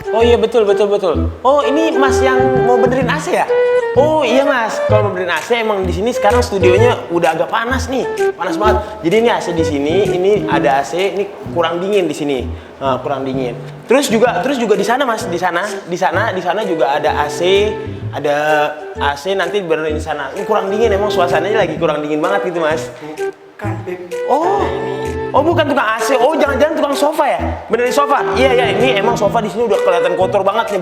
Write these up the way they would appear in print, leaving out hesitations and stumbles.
Oh iya betul. Oh ini Mas yang mau benerin AC ya? Oh iya Mas, kalau mau benerin AC emang di sini sekarang studionya udah agak panas nih, panas banget. Jadi ini AC di sini, ini ada AC, ini kurang dingin di sini, kurang dingin. Terus juga di sana Mas, di sana juga ada AC nanti benerin di sana. Ini kurang dingin, emang suasananya lagi kurang dingin banget gitu Mas. Kan Beb. Oh bukan tukang AC, oh jangan-jangan tukang sofa ya? Benerin sofa? Iya, ini emang sofa di sini udah kelihatan kotor banget nih,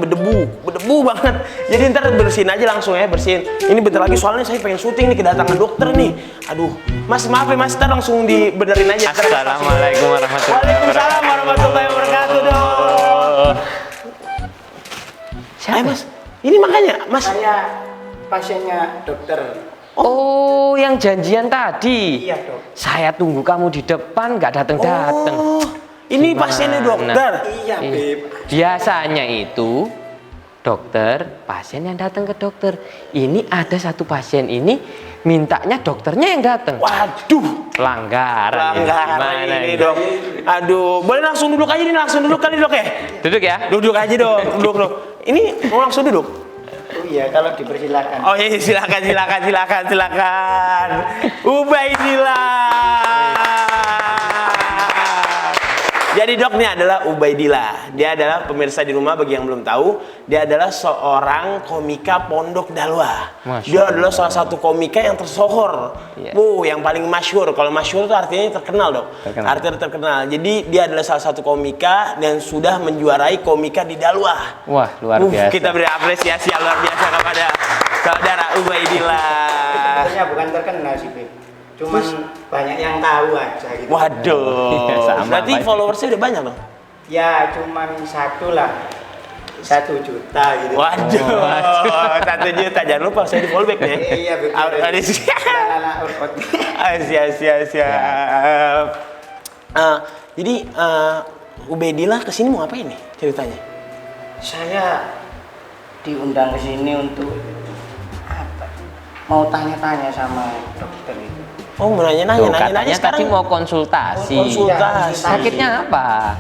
berdebu banget. Jadi ntar bersihin aja langsung ya, bersihin. Ini bentar lagi soalnya saya pengen syuting nih, kedatangan dokter nih. Aduh, Mas maaf ya Mas, ntar langsung dibenerin aja. Assalamualaikum warahmatullahi wabarakatuh. Waalaikumsalam warahmatullahi wabarakatuh dok. Siapa Mas? Ini makanya Mas. Saya pasiennya dokter. Oh, yang janjian tadi. Iya dok. Saya tunggu kamu di depan, nggak datang. Oh, ini pasiennya dokter. Iya Beb. Biasanya itu dokter, pasien yang datang ke dokter. Ini ada satu pasien ini mintanya dokternya yang datang. Waduh, Pelanggaran ini dok. Aduh, boleh langsung duduk aja nih, langsung duduk kali dok ya. Duduk ya. Duduk aja dok, duduk. Ini mau langsung duduk? Oh iya, kalau dipersilakan. Oh iya, silakan. Ubaidillah. Jadi dok, ini adalah Ubaidillah. Dia adalah pemirsa di rumah bagi yang belum tahu, dia adalah seorang komika Pondok Dakwah. Dia adalah salah satu komika yang tersohor. Yang paling masyhur. Kalau masyhur itu artinya terkenal dok. Artinya terkenal. Jadi dia adalah salah satu komika dan sudah menjuarai komika di Dakwah. Wah, luar biasa. Kita beri apresiasi yang luar biasa kepada saudara Ubaidillah. Sebenarnya bukan terkenal sih Beb. Cuman banyak yang tahu aja gitu. Waduh, Iya, sama, berarti Pak. followersnya udah banyak dong? Ya cuman 1 lah. 1 juta gitu. Waduh, 1 juta. Jangan lupa saya di follow back ya. Iya betul. Ada Anak-anak urut. siap. Jadi Ubaidillah kesini mau ngapain nih ceritanya? Saya diundang ke sini untuk apa? Mau tanya-tanya sama dokter itu. Oh, mau nanya Katanya sekarang. tadi mau konsultasi. Konsultasi. Sakitnya apa?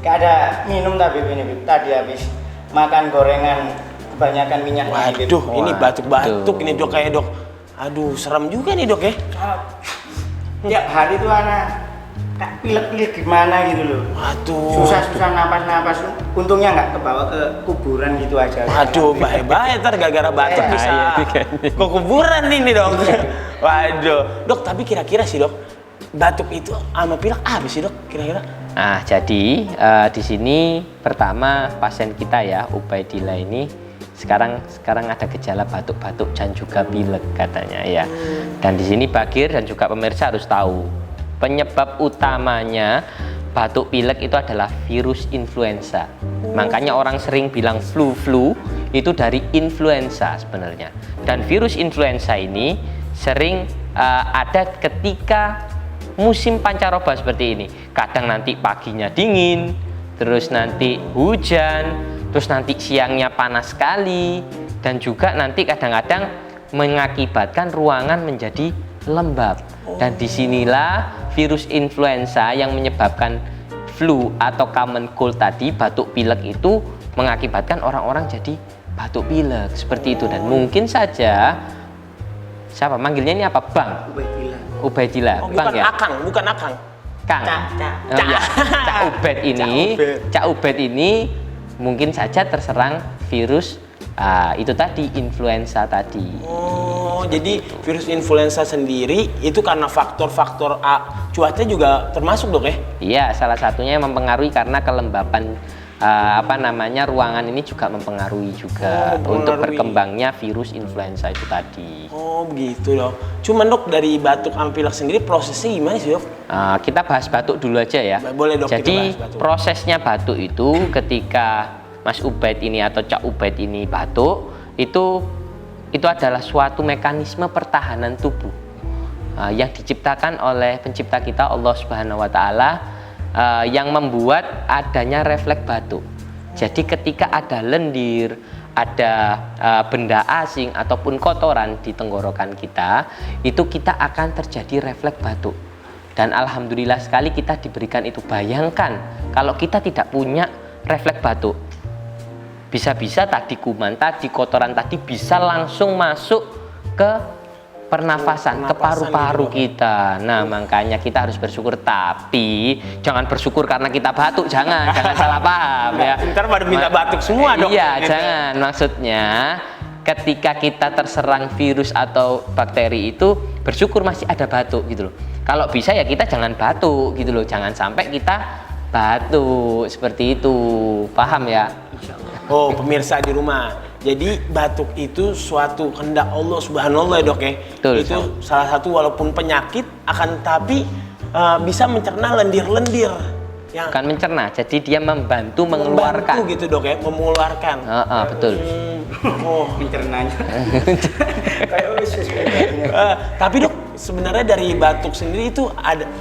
Gak ada minum tapi ini Beb. Tadi habis makan gorengan kebanyakan minyak. Waduh, ini batuk-batuk ini dok kayak dok. Aduh, serem juga nih dok ya. Tiap hari tuh anak kayak pilek-pilek gimana gitu loh. Waduh. Susah-susah napas-napas. Untungnya nggak kebawa ke kuburan gitu aja. Waduh, bahaya ntar gara-gara batuk bisa ke kuburan ini dok. Waduh, dok tapi kira-kira sih dok, batuk itu sama pilek apa sih dok kira-kira? Nah, jadi di sini pertama pasien kita ya, Ubaidillah ini sekarang ada gejala batuk-batuk dan juga pilek katanya ya. Dan di sini Bagir dan juga pemirsa harus tahu penyebab utamanya batuk pilek itu adalah virus influenza. Makanya orang sering bilang flu itu dari influenza sebenarnya. Dan virus influenza ini sering ada ketika musim pancaroba seperti ini. Kadang nanti paginya dingin, terus nanti hujan, terus nanti siangnya panas sekali, dan juga nanti kadang-kadang mengakibatkan ruangan menjadi lembab. Dan disinilah virus influenza yang menyebabkan flu atau common cold tadi, batuk pilek itu mengakibatkan orang-orang jadi batuk pilek seperti itu. Dan mungkin saja siapa manggilnya ini apa, Bang? Ubaidillah. Oh, Bang bukan ya? bukan Akang. Kang. Oh, ya. Cak Ubaid ini mungkin saja terserang virus itu tadi, influenza tadi. Oh, jadi virus influenza sendiri itu karena faktor-faktor cuaca juga termasuk dok ya? Iya, salah satunya yang mempengaruhi karena kelembapan ruangan ini juga mempengaruhi juga untuk berkembangnya virus influenza itu tadi. Oh begitu dok. Cuman dok dari batuk sama pilek sendiri prosesnya gimana sih dok? Kita bahas batuk dulu aja ya. Boleh dok. Jadi kita bahas batuk. prosesnya batuk itu ketika Mas Ubaid ini atau Cak Ubaid ini batuk itu adalah suatu mekanisme pertahanan tubuh yang diciptakan oleh pencipta kita Allah Subhanahu wa Ta'ala, yang membuat adanya refleks batuk. Jadi ketika ada lendir, ada benda asing ataupun kotoran di tenggorokan kita, itu kita akan terjadi refleks batuk. Dan alhamdulillah sekali kita diberikan itu. Bayangkan kalau kita tidak punya refleks batuk, bisa-bisa tadi kuman tadi, kotoran tadi bisa langsung masuk ke pernafasan, ke paru-paru kita. Nah, makanya kita harus bersyukur, tapi jangan bersyukur karena kita batuk, jangan salah paham ya. Ntar pada minta batuk semua dong. Iya, jangan. Maksudnya ketika kita terserang virus atau bakteri itu bersyukur masih ada batuk gitu loh. Kalau bisa ya kita jangan batuk gitu loh, jangan sampai kita batuk seperti itu. Paham ya? Oh, pemirsa di rumah. Jadi batuk itu suatu kehendak Allah Subhanahu wa Ta'ala, Dok ya. Betul, itu salah satu walaupun penyakit akan tapi bisa mencerna lendir-lendir. Yang Bukan mencerna, jadi dia membantu mengeluarkan. gitu, Dok ya, mengeluarkan. Betul. Oh, Pencernanya. Kayak usus. tapi Dok, sebenarnya dari batuk sendiri itu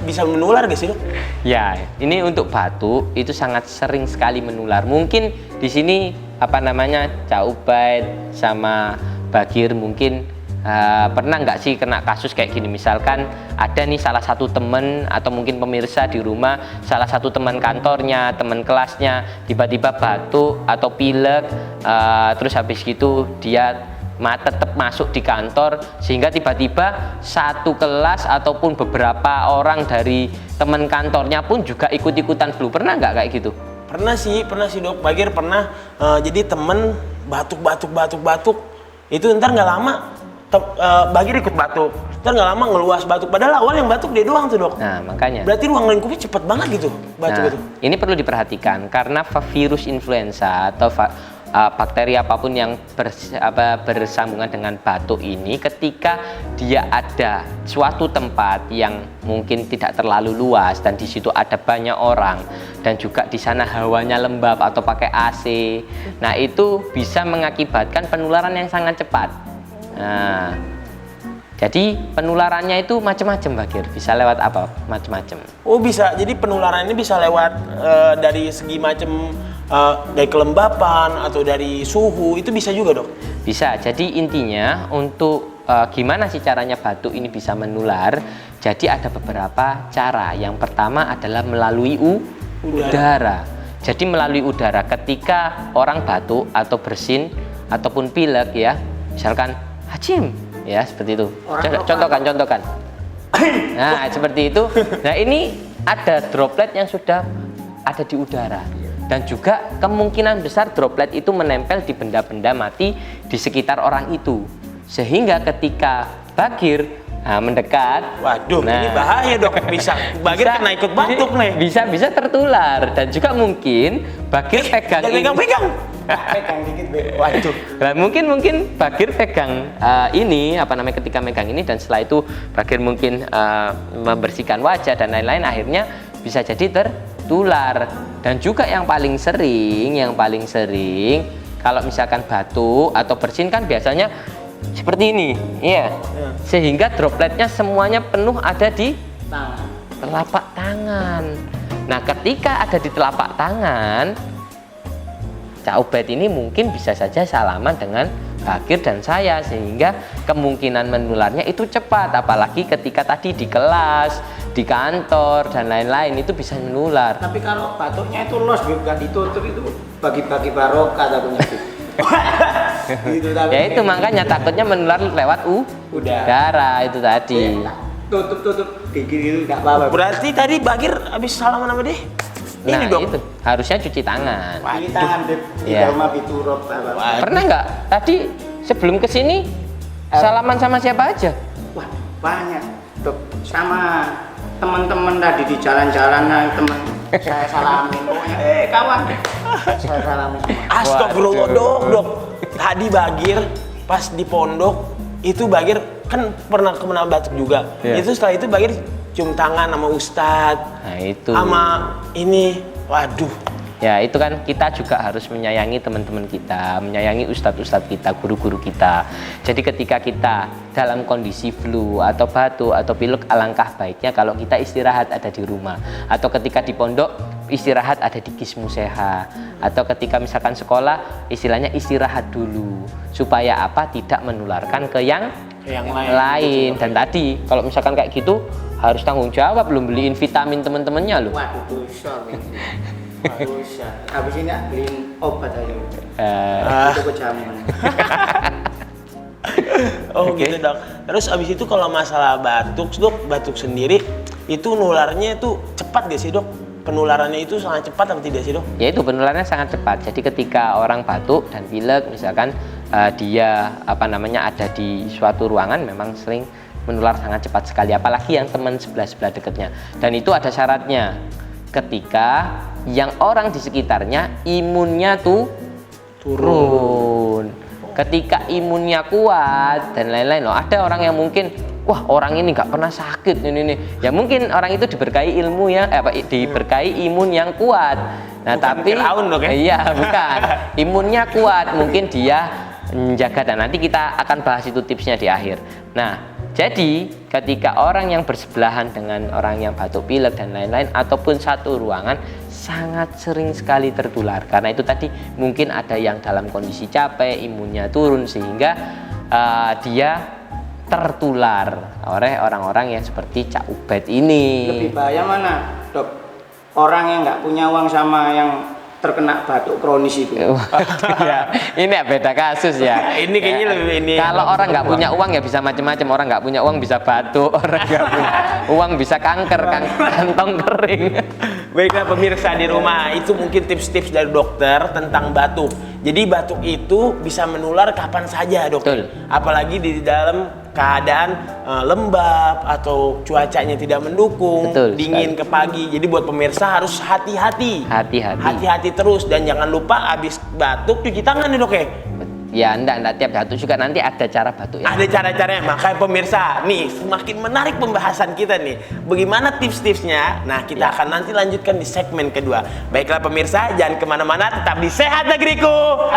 bisa menular gak sih, Dok? Ya, ini untuk batuk itu sangat sering sekali menular. Mungkin di sini Cak Ubaid sama Bagir mungkin pernah nggak sih kena kasus kayak gini? Misalkan ada nih salah satu temen atau mungkin pemirsa di rumah, salah satu teman kantornya, teman kelasnya tiba-tiba batuk atau pilek, terus habis gitu dia tetap masuk di kantor, sehingga tiba-tiba satu kelas ataupun beberapa orang dari teman kantornya pun juga ikut-ikutan flu. Pernah nggak kayak gitu? Pernah sih Dok. Bagir pernah. Jadi temen batuk itu ntar nggak lama Bagir ikut batuk, ntar nggak lama ngeluas batuk. Padahal awal yang batuk dia doang tuh, Dok. Nah, makanya. Berarti ruang lingkupnya cepet banget gitu batuk Nah, itu. ini perlu diperhatikan karena virus influenza atau bakteri apapun yang bersambungan dengan batuk ini, ketika dia ada suatu tempat yang mungkin tidak terlalu luas dan di situ ada banyak orang dan juga di sana hawanya lembab atau pakai AC, nah itu bisa mengakibatkan penularan yang sangat cepat. Nah, jadi penularannya itu macam-macam, Bagir. Bisa lewat apa? Macam-macam. Oh, bisa. Jadi penularan ini bisa lewat dari segi macam dari kelembapan atau dari suhu, itu bisa juga, Dok? Bisa. Jadi intinya untuk gimana sih caranya batuk ini bisa menular? Jadi ada beberapa cara. Yang pertama adalah melalui udara. Jadi melalui udara ketika orang batuk atau bersin ataupun pilek ya, misalkan hacim ya, seperti itu. Contohkan. Nah, seperti itu. Nah, ini ada droplet yang sudah ada di udara. Dan juga kemungkinan besar droplet itu menempel di benda-benda mati di sekitar orang itu. Sehingga ketika Bagir mendekat, waduh, ini bahaya, Dok. Bagir kena ikut batuk nih. Bisa tertular. Dan juga mungkin Bagir pegang pegang. Pegang dikit, Be. Waduh. Nah, mungkin Bagir pegang ini ketika megang ini, dan setelah itu Bagir mungkin membersihkan wajah dan lain-lain, akhirnya bisa jadi tertular. Dan juga yang paling sering kalau misalkan batuk atau bersin kan biasanya seperti ini, iya. Sehingga dropletnya semuanya penuh ada di telapak tangan. Nah, ketika ada di telapak tangan, Cak Ubaid ini mungkin bisa saja salaman dengan Bagir dan saya, sehingga kemungkinan menularnya itu cepat, apalagi ketika tadi di kelas, di kantor dan lain-lain itu bisa menular. Tapi kalau batuknya itu los, bukan ditutup, itu bagi-bagi barokah takutnya. Gitu, Ya itu makanya takutnya menular lewat udara itu tadi. Tutup gigi gitu nggak apa-apa. Berarti tadi Bagir habis salaman sama dia? Nah, Ini, Dok. itu harusnya cuci tangan. Cuci tangan, Beb. Di Iya. rumah biturop apa. Pernah nggak tadi sebelum kesini salaman sama siapa aja? Wah, banyak. Dok, sama teman-teman tadi di jalan-jalan, teman saya salamin. Pokoknya, kawan. Saya salamin semua. Astagfirullah, Dok. Tadi Bagir pas di pondok itu Bagir kan pernah kena batuk juga. Iya. Itu setelah itu Bagir cium tangan sama Ustadz. Nah itu. Sama ini, waduh. Ya itu kan kita juga harus menyayangi teman-teman kita, menyayangi ustadz-ustadz kita, guru-guru kita. Jadi ketika kita dalam kondisi flu atau batuk atau pilek, alangkah baiknya kalau kita istirahat ada di rumah. Atau ketika di pondok istirahat ada di Kismuseha. Atau ketika misalkan sekolah istilahnya istirahat dulu. Supaya apa? Tidak menularkan ke yang lain. Dan tadi kalau misalkan kayak gitu harus tanggung jawab, belum beliin vitamin teman-temannya loh. Waduh, dosa ini. Dosa. Habis ini beliin obat aja. Itu kejamun. Oh gitu dok. Terus abis itu kalau masalah batuk dok, batuk sendiri itu nularnya itu cepat gak sih dok? Penularannya itu sangat cepat atau tidak sih dok? Ya itu penularannya sangat cepat. Jadi ketika orang batuk dan pilek misalkan dia ada di suatu ruangan memang sering menular sangat cepat sekali. Apalagi yang teman sebelah dekatnya. Dan itu ada syaratnya. Ketika yang orang di sekitarnya imunnya tuh turun. Ketika imunnya kuat dan lain-lain loh. Ada orang yang mungkin wah orang ini nggak pernah sakit ini. Ya mungkin orang itu diberkahi ilmu ya, diberkahi imun yang kuat. Nah bukan tapi iya bukan imunnya kuat, mungkin dia menjaga dan nanti kita akan bahas itu tipsnya di akhir. Nah jadi ketika orang yang bersebelahan dengan orang yang batuk pilek dan lain-lain ataupun satu ruangan sangat sering sekali tertular karena itu tadi mungkin ada yang dalam kondisi capek, imunnya turun sehingga dia tertular oleh orang-orang yang seperti Cak Ubed ini. Lebih bahaya mana, dok? Orang yang nggak punya uang sama yang terkena batuk kronis itu. Ya, ini beda kasus ya. Ini kayaknya lebih ini. Kalau orang nggak punya uang ya bisa macam-macam. Orang nggak punya uang bisa batuk, orang nggak punya uang bisa kanker, kantong kering. Baiklah pemirsa di rumah, itu mungkin tips-tips dari dokter tentang batuk. Jadi batuk itu bisa menular kapan saja dokter. Betul. Apalagi di dalam keadaan lembab atau cuacanya tidak mendukung, betul, dingin sekali. ke pagi. Jadi buat pemirsa harus hati-hati. Hati-hati terus dan jangan lupa habis batuk cuci tangan nih dok ya. Ya enggak tiap batuk juga nanti ada cara batuk ya. Ada cara-caranya, makanya pemirsa nih semakin menarik pembahasan kita nih. Bagaimana tips-tipsnya? Nah kita akan nanti lanjutkan di segmen kedua. Baiklah pemirsa, jangan kemana-mana, tetap di Sehat Negeriku.